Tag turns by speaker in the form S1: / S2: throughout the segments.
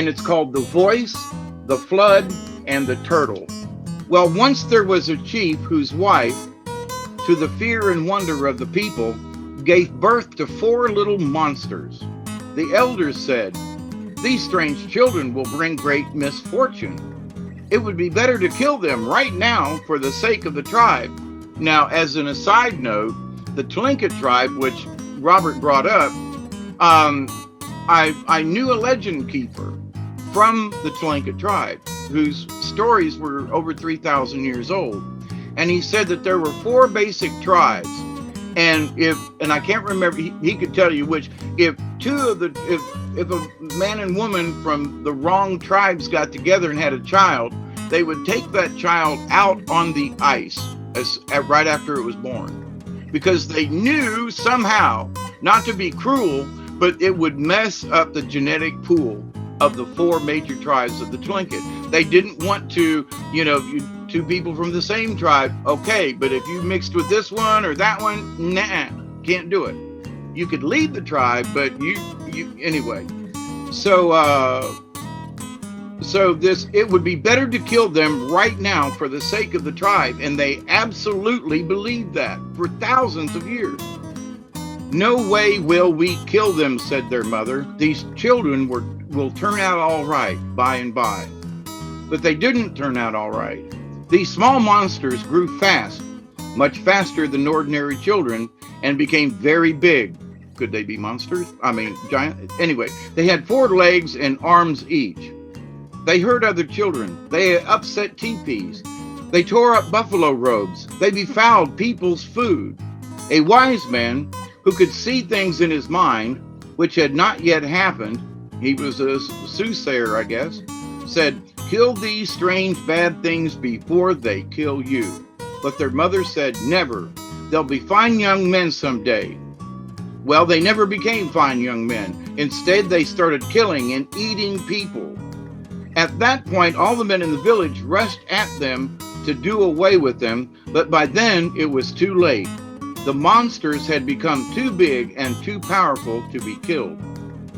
S1: and it's called The Voice, the Flood, and the Turtle. Well, once there was a chief whose wife, to the fear and wonder of the people, gave birth to 4 little monsters. The elders said, "These strange children will bring great misfortune. It would be better to kill them right now for the sake of the tribe." Now, as an aside note, the Tlingit tribe, which Robert brought up, I knew a legend keeper from the Tlingit tribe whose stories were over 3,000 years old. And he said that there were 4 basic tribes. And I can't remember, he could tell you which, if a man and woman from the wrong tribes got together and had a child, they would take that child out on the ice right after it was born, because they knew somehow, not to be cruel, but it would mess up the genetic pool of the 4 major tribes of the Tlingit. They didn't want to, 2 people from the same tribe, okay, but if you mixed with this one or that one, nah, can't do it. You could lead the tribe, but you anyway. So it would be better to kill them right now for the sake of the tribe, and they absolutely believed that for thousands of years. "No way will we kill them," said their mother. "These children will turn out all right by and by." But they didn't turn out all right. These small monsters grew fast, much faster than ordinary children, and became very big. Could they be monsters? I mean, giant. Anyway, they had 4 legs and arms each. They hurt other children. They upset teepees. They tore up buffalo robes. They befouled people's food. A wise man who could see things in his mind, which had not yet happened, he was a soothsayer, I guess, said, "Kill these strange bad things before they kill you." But their mother said, "Never. They'll be fine young men someday." Well, they never became fine young men. Instead, they started killing and eating people. At that point, all the men in the village rushed at them to do away with them, but by then it was too late. The monsters had become too big and too powerful to be killed.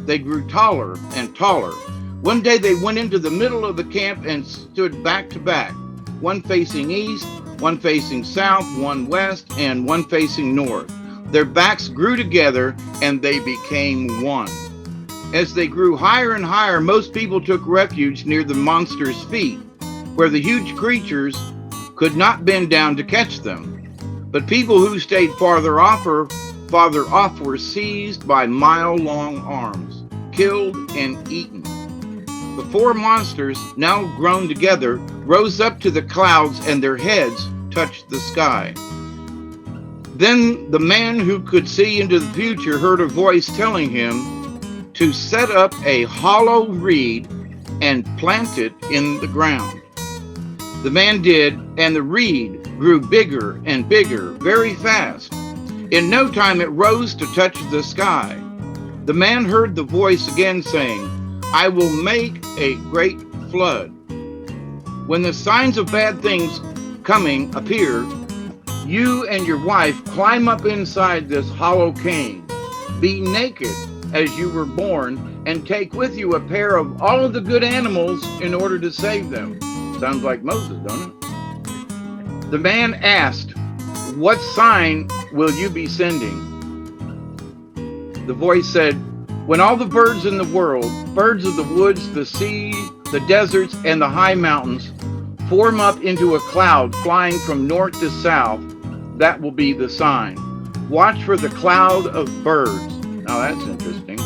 S1: They grew taller and taller. One day they went into the middle of the camp and stood back to back, one facing east, one facing south, one west, and one facing north. Their backs grew together and they became one. As they grew higher and higher, most people took refuge near the monsters' feet, where the huge creatures could not bend down to catch them. But people who stayed farther off were seized by mile-long arms, killed and eaten. The 4 monsters, now grown together, rose up to the clouds and their heads touched the sky. Then the man who could see into the future heard a voice telling him to set up a hollow reed and plant it in the ground. The man did, and the reed grew bigger and bigger very fast. In no time it rose to touch the sky. The man heard the voice again saying, "I will make a great flood. When the signs of bad things coming appear, you and your wife climb up inside this hollow cave. Be naked as you were born, and take with you a pair of all of the good animals in order to save them." Sounds like Moses, don't it? The man asked, "What sign will you be sending?" The voice said, "When all the birds in the world, birds of the woods, the sea, the deserts, and the high mountains, form up into a cloud flying from north to south, that will be the sign. Watch for the cloud of birds." Now that's interesting.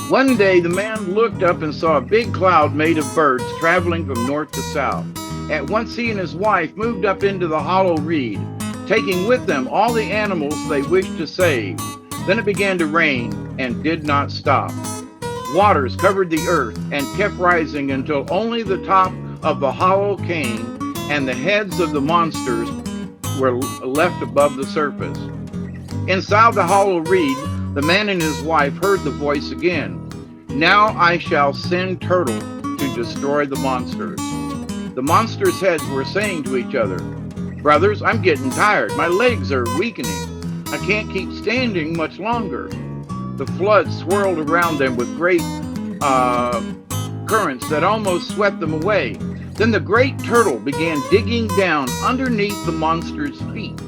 S1: One day the man looked up and saw a big cloud made of birds traveling from north to south. At once he and his wife moved up into the hollow reed, taking with them all the animals they wished to save. Then it began to rain and did not stop. Waters covered the earth and kept rising until only the top of the hollow came and the heads of the monsters were left above the surface. Inside the hollow reed, the man and his wife heard the voice again. "Now I shall send Turtle to destroy the monsters." The monsters' heads were saying to each other, "Brothers, I'm getting tired. My legs are weakening. I can't keep standing much longer." The flood swirled around them with great currents that almost swept them away. Then the great turtle began digging down underneath the monster's feet.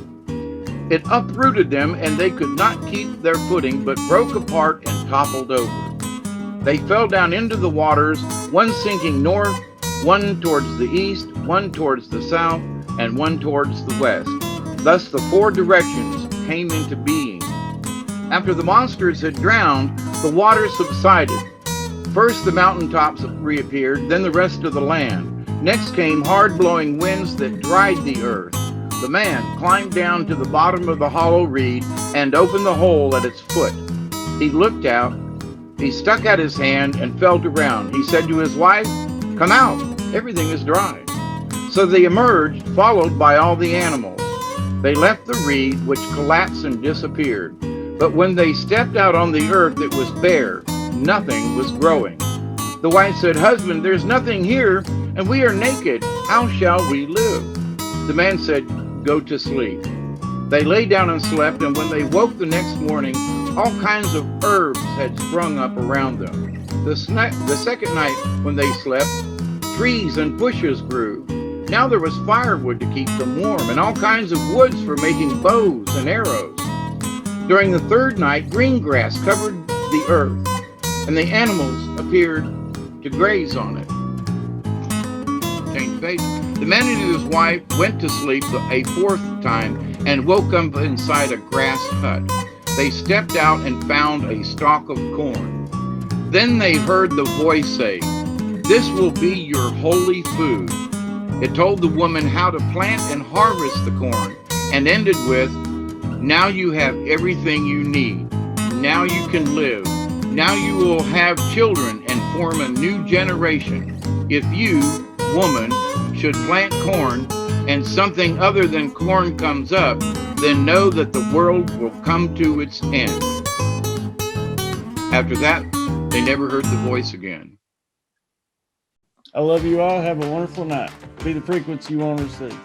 S1: It uprooted them, and they could not keep their footing, but broke apart and toppled over. They fell down into the waters, one sinking north, one towards the east, one towards the south, and one towards the west. Thus the four directions came into being. After the monsters had drowned, the water subsided. First the mountaintops reappeared, then the rest of the land. Next came hard-blowing winds that dried the earth. The man climbed down to the bottom of the hollow reed and opened the hole at its foot. He looked out. He stuck out his hand and felt around. He said to his wife, "Come out, everything is dry." So they emerged, followed by all the animals. They left the reed, which collapsed and disappeared. But when they stepped out on the earth, it was bare. Nothing was growing. The wife said, "Husband, there's nothing here, and we are naked. How shall we live?" The man said, "Go to sleep." They lay down and slept, and when they woke the next morning, all kinds of herbs had sprung up around them. The second night when they slept, trees and bushes grew. Now there was firewood to keep them warm, and all kinds of woods for making bows and arrows. During the third night, green grass covered the earth, and the animals appeared to graze on it. Change page. The man and his wife went to sleep a fourth time and woke up inside a grass hut. They stepped out and found a stalk of corn. Then they heard the voice say, "This will be your holy food." It told the woman how to plant and harvest the corn, and ended with, "Now you have everything you need. Now you can live. Now you will have children and form a new generation. If you, woman, should plant corn and something other than corn comes up, then know that the world will come to its end." After that, they never heard the voice again.
S2: I love you all. Have a wonderful night. Be the frequency you want to receive.